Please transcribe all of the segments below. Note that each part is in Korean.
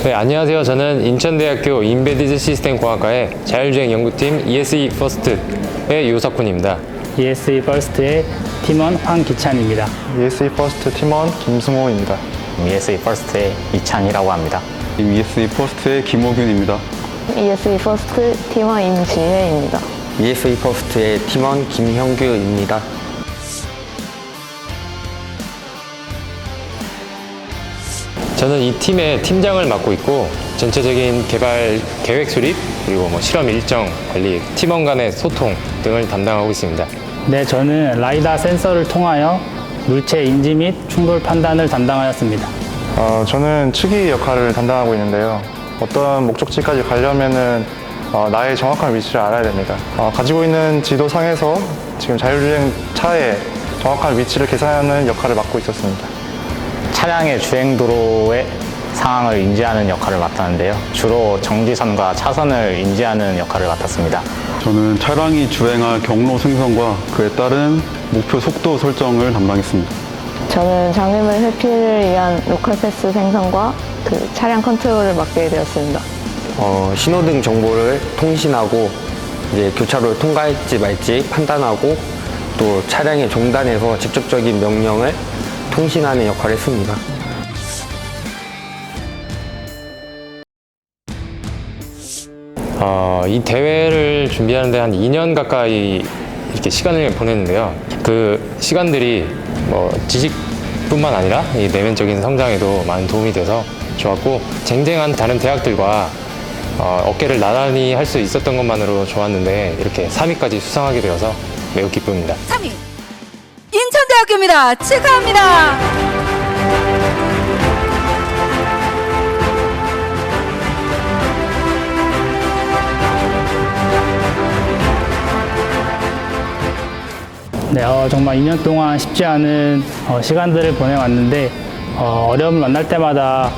네, 안녕하세요. 저는 인천대학교 인베디드 시스템 공학과의 자율주행 연구팀 ESE 퍼스트의 유석훈입니다. ESE 퍼스트의 팀원 황기찬입니다. ESE 퍼스트 팀원 김승호입니다. ESE 퍼스트의 이찬이라고 합니다. ESE 퍼스트의 김호균입니다. ESE 퍼스트 팀원 임지혜입니다. ESE 퍼스트의 팀원 김형규입니다. 저는 이 팀의 팀장을 맡고 있고 전체적인 개발 계획 수립 그리고 실험 일정 관리, 팀원 간의 소통 등을 담당하고 있습니다. 네, 저는 라이다 센서를 통하여 물체 인지 및 충돌 판단을 담당하였습니다. 저는 측이 역할을 담당하고 있는데요. 어떤 목적지까지 가려면은 나의 정확한 위치를 알아야 됩니다. 가지고 있는 지도상에서 지금 자율주행 차의 정확한 위치를 계산하는 역할을 맡고 있었습니다. 차량의 주행도로의 상황을 인지하는 역할을 맡았는데요. 주로 정지선과 차선을 인지하는 역할을 맡았습니다. 저는 차량이 주행할 경로 생성과 그에 따른 목표 속도 설정을 담당했습니다. 저는 장애물 회피를 위한 로컬 패스 생성과 차량 컨트롤을 맡게 되었습니다. 신호등 정보를 통신하고 이제 교차로를 통과할지 말지 판단하고 또 차량의 종단에서 직접적인 명령을 통신하는 역할을 했습니다. 이 대회를 준비하는데 한 2년 가까이 이렇게 시간을 보냈는데요. 그 시간들이 지식뿐만 아니라 이 내면적인 성장에도 많은 도움이 돼서 좋았고, 쟁쟁한 다른 대학들과 어깨를 나란히 할 수 있었던 것만으로 좋았는데 이렇게 3위까지 수상하게 되어서 매우 기쁩니다. 3위 인천대학교입니다. 축하합니다. 네, 정말 2년 동안 쉽지 않은 시간들을 보내왔는데 어려움을 만날 때마다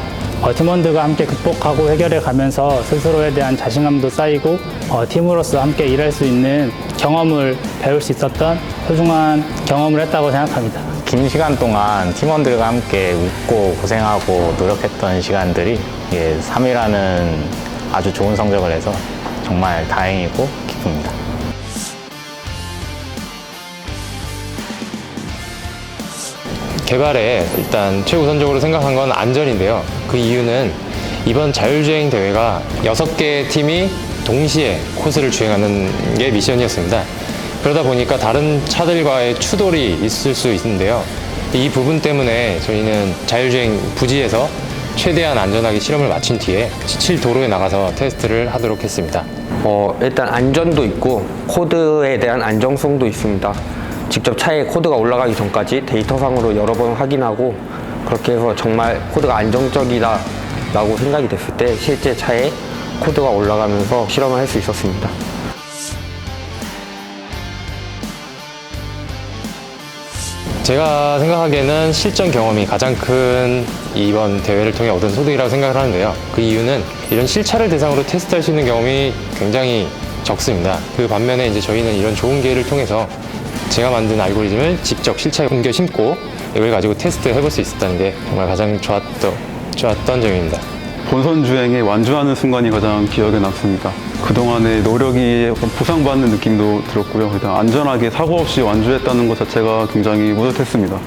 팀원들과 함께 극복하고 해결해 가면서 스스로에 대한 자신감도 쌓이고 팀으로서 함께 일할 수 있는 경험을 배울 수 있었던 소중한 경험을 했다고 생각합니다. 긴 시간 동안 팀원들과 함께 웃고 고생하고 노력했던 시간들이 3위라는 아주 좋은 성적을 해서 정말 다행이고 기쁩니다. 개발에 일단 최우선적으로 생각한 건 안전인데요. 그 이유는 이번 자율주행 대회가 6개의 팀이 동시에 코스를 주행하는 게 미션이었습니다. 그러다 보니까 다른 차들과의 추돌이 있을 수 있는데요. 이 부분 때문에 저희는 자율주행 부지에서 최대한 안전하게 실험을 마친 뒤에 지칠 도로에 나가서 테스트를 하도록 했습니다. 일단 안전도 있고 코드에 대한 안정성도 있습니다. 직접 차에 코드가 올라가기 전까지 데이터상으로 여러 번 확인하고 그렇게 해서 정말 코드가 안정적이다 라고 생각이 됐을 때 실제 차에 코드가 올라가면서 실험을 할 수 있었습니다. 제가 생각하기에는 실전 경험이 가장 큰 이번 대회를 통해 얻은 소득이라고 생각을 하는데요. 그 이유는 이런 실차를 대상으로 테스트할 수 있는 경험이 굉장히 적습니다. 그 반면에 이제 저희는 이런 좋은 기회를 통해서 제가 만든 알고리즘을 직접 실차에 옮겨 심고 이걸 가지고 테스트 해볼 수 있었다는 게 정말 가장 좋았던 점입니다. 본선 주행에 완주하는 순간이 가장 기억에 남습니다. 그동안의 노력이 보상받는 느낌도 들었고요. 일단 안전하게 사고 없이 완주했다는 것 자체가 굉장히 뿌듯했습니다.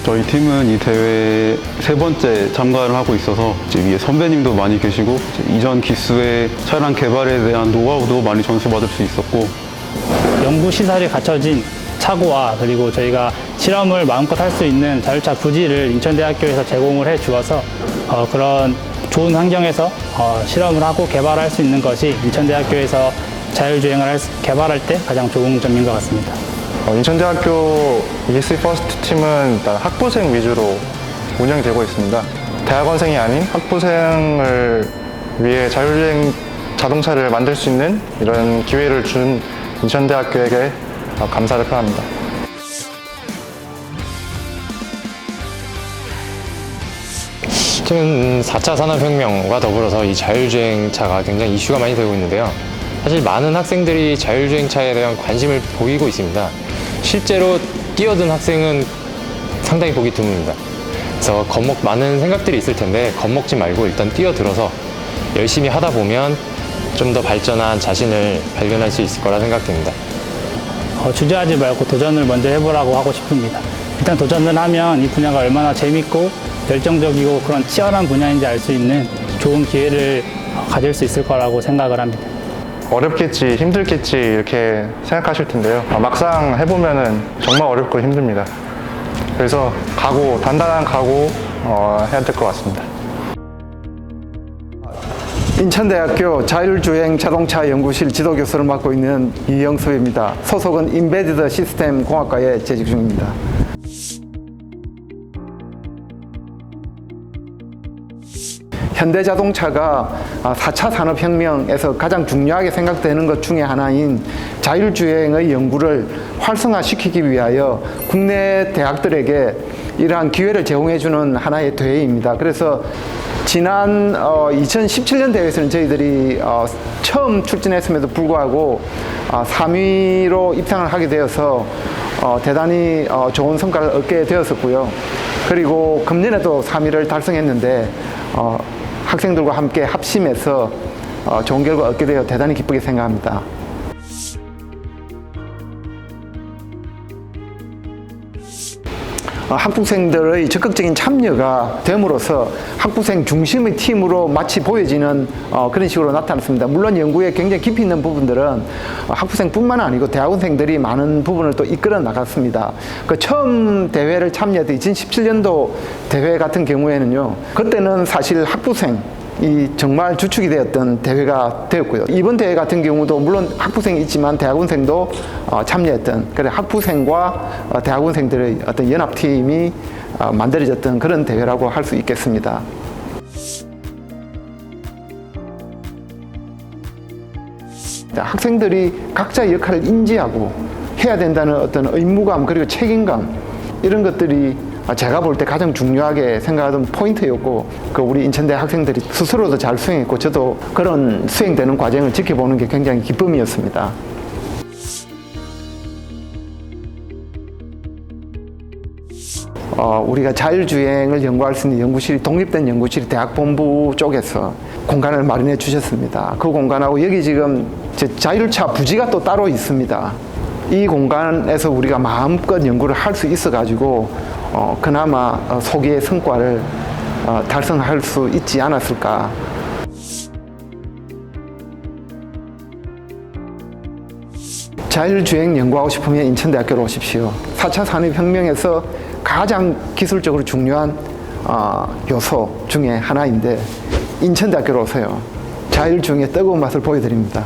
저희 팀은 이 대회에 3번째 참가를 하고 있어서 위에 선배님도 많이 계시고 이전 기수의 차량 개발에 대한 노하우도 많이 전수받을 수 있었고, 연구 시설이 갖춰진 차고와 그리고 저희가 실험을 마음껏 할 수 있는 자율차 부지를 인천대학교에서 제공을 해 주어서 그런 좋은 환경에서 실험을 하고 개발할 수 있는 것이 인천대학교에서 자율주행을 개발할 때 가장 좋은 점인 것 같습니다. 인천대학교 ESE 퍼스트 팀은 일단 학부생 위주로 운영되고 있습니다. 대학원생이 아닌 학부생을 위해 자율주행 자동차를 만들 수 있는 이런 기회를 준 인천대학교에게 감사를 표합니다. 지금 4차 산업혁명과 더불어서 이 자율주행차가 굉장히 이슈가 많이 되고 있는데요. 사실 많은 학생들이 자율주행차에 대한 관심을 보이고 있습니다. 실제로 뛰어든 학생은 상당히 보기 드뭅니다. 그래서 많은 생각들이 있을 텐데 겁먹지 말고 일단 뛰어들어서 열심히 하다 보면 좀 더 발전한 자신을 발견할 수 있을 거라 생각됩니다. 주저하지 말고 도전을 먼저 해보라고 하고 싶습니다. 일단 도전을 하면 이 분야가 얼마나 재밌고 열정적이고 그런 치열한 분야인지 알 수 있는 좋은 기회를 가질 수 있을 거라고 생각을 합니다. 어렵겠지, 힘들겠지 이렇게 생각하실 텐데요. 막상 해보면은 정말 어렵고 힘듭니다. 그래서 단단한 각오 해야 될 것 같습니다. 인천대학교 자율주행 자동차 연구실 지도교수를 맡고 있는 이영섭입니다. 소속은 인베디드 시스템 공학과에 재직 중입니다. 현대자동차가 4차 산업혁명에서 가장 중요하게 생각되는 것 중에 하나인 자율주행의 연구를 활성화시키기 위하여 국내 대학들에게 이러한 기회를 제공해주는 하나의 대회입니다. 그래서 지난 2017년 대회에서는 저희들이 처음 출전했음에도 불구하고 3위로 입상을 하게 되어서 대단히 좋은 성과를 얻게 되었었고요. 그리고 금년에도 3위를 달성했는데 학생들과 함께 합심해서 좋은 결과 얻게 되어 대단히 기쁘게 생각합니다. 학부생들의 적극적인 참여가 됨으로써 학부생 중심의 팀으로 마치 보여지는 그런 식으로 나타났습니다. 물론 연구에 굉장히 깊이 있는 부분들은 학부생뿐만 아니고 대학원생들이 많은 부분을 또 이끌어 나갔습니다. 그 처음 대회를 참여했던 2017년도 대회 같은 경우에는요, 그때는 사실 학부생 이 정말 주축이 되었던 대회가 되었고요. 이번 대회 같은 경우도 물론 학부생이 있지만 대학원생도 참여했던, 그래 학부생과 대학원생들의 어떤 연합팀이 만들어졌던 그런 대회라고 할 수 있겠습니다. 학생들이 각자의 역할을 인지하고 해야 된다는 어떤 의무감 그리고 책임감, 이런 것들이 제가 볼 때 가장 중요하게 생각하던 포인트였고, 우리 인천대 학생들이 스스로도 잘 수행했고 저도 그런 수행되는 과정을 지켜보는 게 굉장히 기쁨이었습니다. 우리가 자율주행을 연구할 수 있는 연구실이, 독립된 연구실이 대학본부 쪽에서 공간을 마련해 주셨습니다. 그 공간하고 여기 지금 자율차 부지가 또 따로 있습니다. 이 공간에서 우리가 마음껏 연구를 할 수 있어가지고 그나마 소기의 성과를 달성할 수 있지 않았을까. 자율주행 연구하고 싶으면 인천대학교로 오십시오. 4차 산업혁명에서 가장 기술적으로 중요한 요소 중에 하나인데 인천대학교로 오세요. 자율주행의 뜨거운 맛을 보여드립니다.